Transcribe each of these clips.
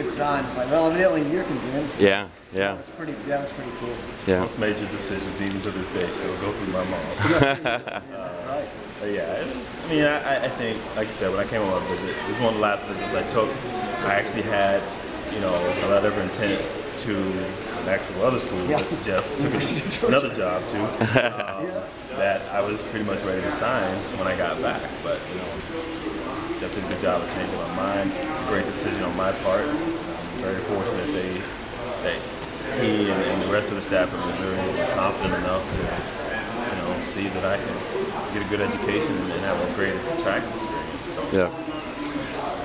good sign. It's like, well, evidently you're convinced. Yeah. That was pretty cool. Yeah. Most major decisions, even to this day, still go through my mom. That's right. Yeah, it was. I mean, I think, like you said, when I came on my visit, it was one of the last visits I took. I actually had, a letter of intent to an actual other school. Yeah. But Jeff took another job too. That I was pretty much ready to sign when I got back, but Jeff did a good job of changing my mind. It's a great decision on my part. I'm very fortunate that he and the rest of the staff of Missouri was confident enough to, see that I can get a good education and have a great track experience. So. Yeah.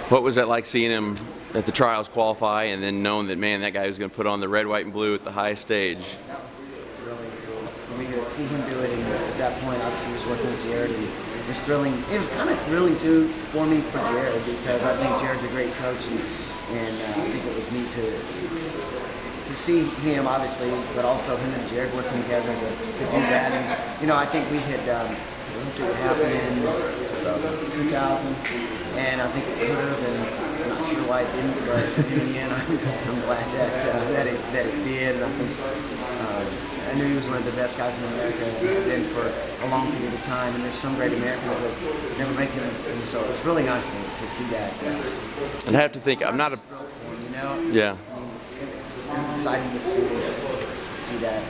What was that like seeing him at the trials qualify and then knowing that, man, that guy was going to put on the red, white, and blue at the highest stage? That was really cool for me to see him do it. And at that point, obviously, he was working with Jared. And it was thrilling. It was kind of thrilling, too, for me for Jared because I think Jared's a great coach. And I think it was neat to see him, obviously, but also him and Jared working together to do that. And, I think we had it happened in 2000, and I think it could have, and I'm not sure why it didn't, but in the end, I'm glad that it did. And I think I knew he was one of the best guys in America, and had been for a long period of time. And there's some great Americans that never make it, and so it was really nice to see that. And I have to think, I'm not a. Yeah. It was exciting to see that.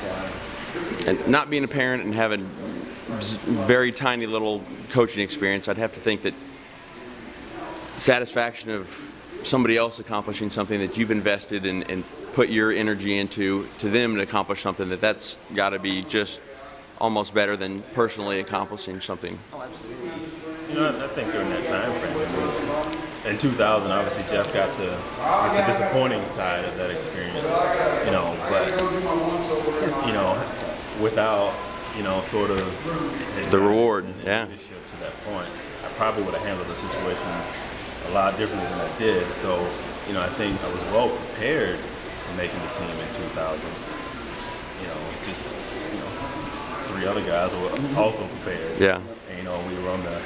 And not being a parent and having very tiny little coaching experience, I'd have to think that satisfaction of somebody else accomplishing something that you've invested in and put your energy into to them to accomplish something, that's got to be just almost better than personally accomplishing something. Oh, absolutely. I think during that time frame, in 2000, obviously Jeff got the disappointing side of that experience, but without sort of his the reward, leadership to that point, I probably would have handled the situation a lot differently than I did. So, I think I was well prepared for making the team in 2000. Just three other guys were also prepared. Yeah. And, we were on the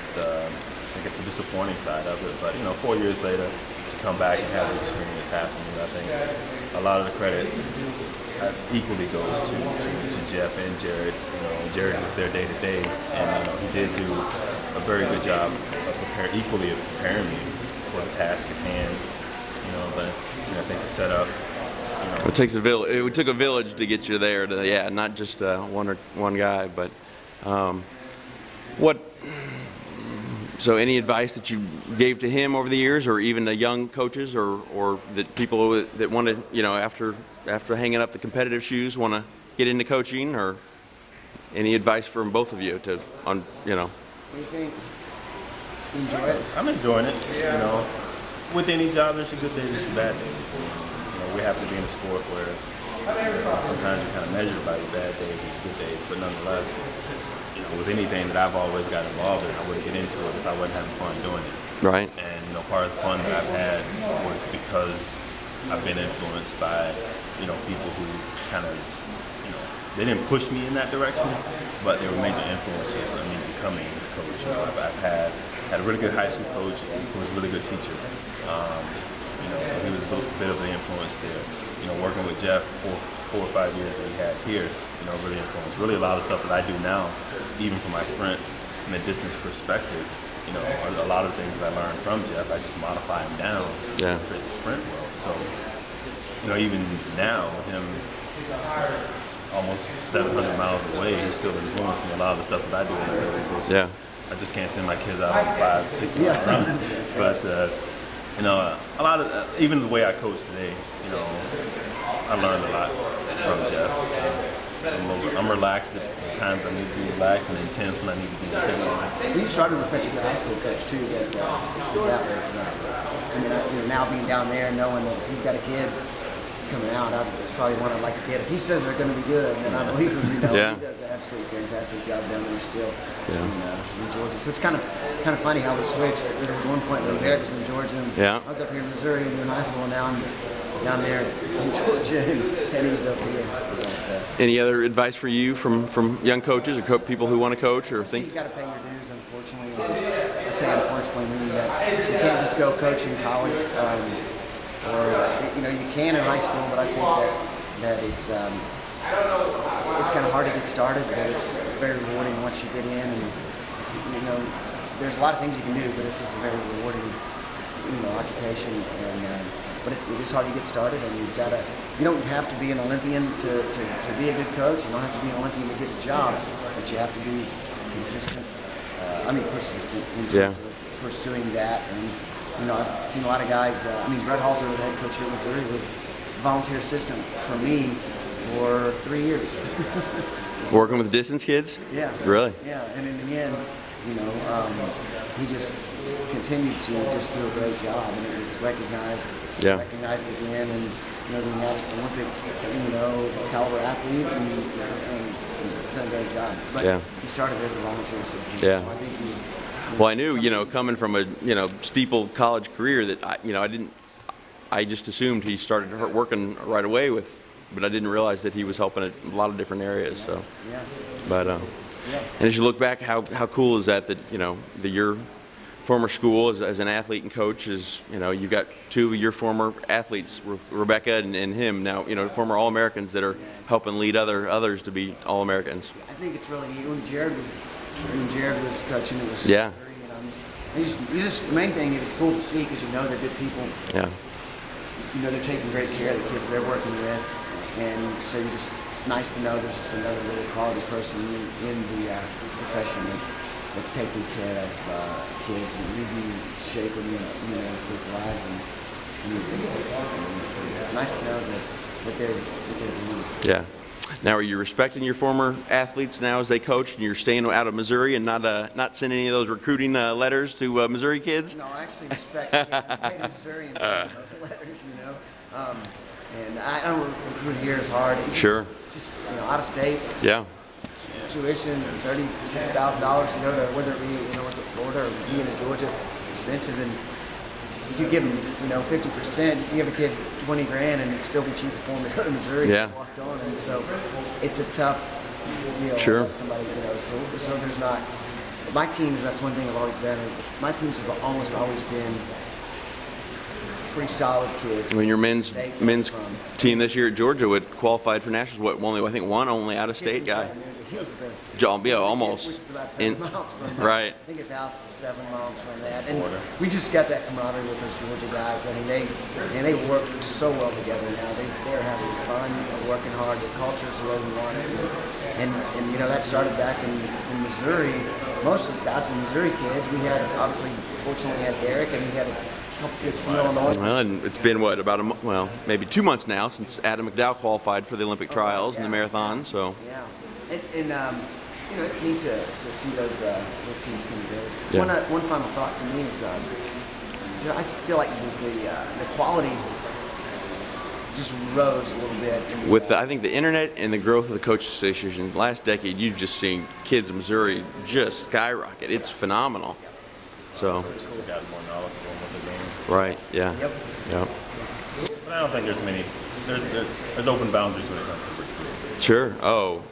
disappointing side of it. But 4 years later, to come back and have the experience happen, I think a lot of the credit equally goes to Jeff and Jared. Jared was there day to day, and he did do a very good job of preparing me for the task at hand. But I think the setup. It takes a village. It took a village to get you there. Not just one guy. But So, any advice that you gave to him over the years, or even the young coaches, or that people that want to, after hanging up the competitive shoes, want to get into coaching, or any advice from both of you What do you think? Enjoy it? I'm enjoying it. With any job, there's your good days and your bad days. We have to be in a sport where sometimes you're kind of measured by your bad days and your good days, but nonetheless, with anything that I've always got involved in, I wouldn't get into it if I wasn't having fun doing it. Right. And part of the fun that I've had was because I've been influenced by people who kind of they didn't push me in that direction, but they were major influences on me becoming a coach. I've had a really good high school coach who was a really good teacher. So he was a bit of an influence there. Working with Jeff for 4 or 5 years that we had here, really influenced. Really a lot of stuff that I do now, even from my sprint from a distance perspective, a lot of things that I learned from Jeff, I just modify them down to fit the sprint well. So, even now, with him almost 700 miles away, he's still influencing a lot of the stuff that I do on a daily basis. Yeah. I just can't send my kids out on 5, 6 mile runs. But, a lot of, even the way I coach today, I learned a lot from Jeff. I'm relaxed at times I need to be relaxed, and intense when I need to be intense. You started with such a good high school coach too. That was, now being down there, knowing that he's got a kid coming out, it's probably one I'd like to get. If he says they're going to be good, then I believe him. He does an absolutely fantastic job down there still in Georgia. So it's kind of funny how we switched. There was one point when Derrick was in Georgia, and I was up here in Missouri doing high school, and now I'm down there in Georgia, and he's up here. Any other advice for you from young coaches or people who want to coach or think? You've got to pay your dues, unfortunately. I say unfortunately, meaning that you can't just go coach in college. Or you can in high school, but I think that it's kind of hard to get started, but it's very rewarding once you get in. And there's a lot of things you can do, but this is a very rewarding, occupation. And but it is hard to get started, and you don't have to be an Olympian to be a good coach. You don't have to be an Olympian to get a job, but you have to be consistent. Persistent in terms of pursuing that. And I've seen a lot of guys. Brett Halter, the head coach here at Missouri, was a volunteer assistant for me for 3 years. Working with distance kids? Yeah. Really? Yeah, and in the end, he just continued to just do a great job, and it was recognized again, and we had an Olympic, caliber athlete, and he's done a great job. But he started as a volunteer assistant. Yeah. So I think well, I knew, coming from a, steepled college career that I just assumed he started working right away but I didn't realize that he was helping in a lot of different areas. So, but and as you look back, how cool is that your former school as an athlete and coach is, you got two of your former athletes, Rebecca and him, now, former All-Americans that are helping lead others to be All-Americans. I think it's really neat. When Jared was coaching, it was the main thing is it's cool to see because they're good people. Yeah. They're taking great care of the kids they're working with. And so it's nice to know there's just another really quality person in the profession that's taking care of kids and really shaping kids' lives, and it's nice to know that they're doing. Yeah. Now, are you respecting your former athletes now as they coach, and you're staying out of Missouri and not sending any of those recruiting letters to Missouri kids? No, I actually respect the kids in the state of Missouri and sending those letters. And I don't recruit here as hard. It's just out of state. Yeah. Tuition, $36,000 to go to whether it be Florida or being in Georgia. It's expensive, and you could give them 50%. You can give a kid $20,000 and it'd still be cheaper for them to go to Missouri. Yeah. And walked on, and so it's a tough deal. Sure. Somebody so there's not. My teams. That's one thing I've always done is my teams have almost always been pretty solid kids. Your men's team this year at Georgia would qualified for nationals. I think one out-of-state guy. He was the almost. Which is about 7 miles from that. Right. I think his house is 7 miles from that. And we just got that camaraderie with those Georgia guys. They work so well together now. They're having fun, working hard. The culture's the way we want it. And that started back in Missouri. Most of those guys were Missouri kids. We had, obviously, fortunately, had Derrick, and we had a couple kids from Illinois. Well, and it's been about maybe 2 months now since Adam McDowell qualified for the Olympic trials and the marathon. So. Yeah. And it's neat to see those teams come together. Yeah. One final thought for me is I feel like the quality just rose a little bit. With I think the internet and the growth of the Coaches Association, last decade, you've just seen kids in Missouri just skyrocket. It's phenomenal. So. Coaches have gotten more knowledgeable with the game. Right. Yeah. Yep. But I don't think there's many. There's open boundaries when it comes to recruiting. Sure. Oh.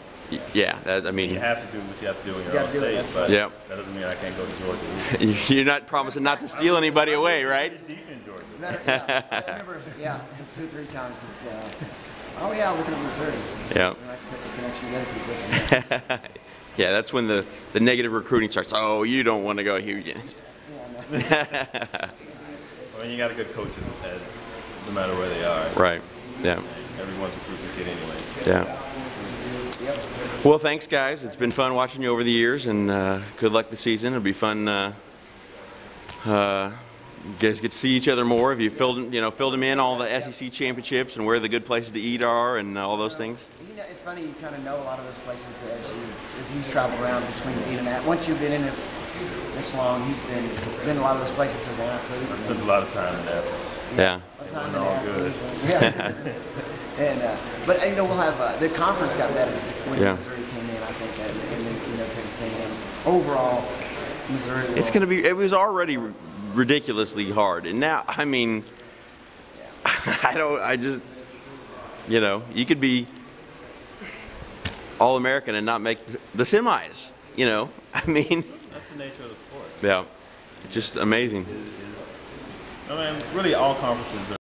Yeah, you have to do what you have to do in your own state, but that doesn't mean I can't go to Georgia. You're not promising not to steal anybody away, right? Deep in Georgia. I remember, 2 or 3 times it's, looking at Missouri. Yeah. And I put the connection together pretty quick. Yeah, that's when the negative recruiting starts. Oh, you don't want to go here again. Well, you got a good coach no matter where they are. Right. Yeah. Everyone's a recruiting kid anyways. Yeah. Well, thanks, guys. It's been fun watching you over the years, and good luck this season. It'll be fun. You guys get to see each other more. Have you filled them in all the SEC championships and where the good places to eat are and all those things? It's funny, you kind of know a lot of those places as he's traveled around between being and that. Once you've been in it this long, he's been a lot of those places as an athlete. I spent a lot of time in Naples. Yeah. All good. Yeah. But we'll have the conference got better when Missouri came in. I think, and then Texas A&M overall, Missouri. It's going to be. It was already ridiculously hard, and now you could be All-American and not make the semis. That's the nature of the sport. Yeah, it's just amazing. Really all conferences are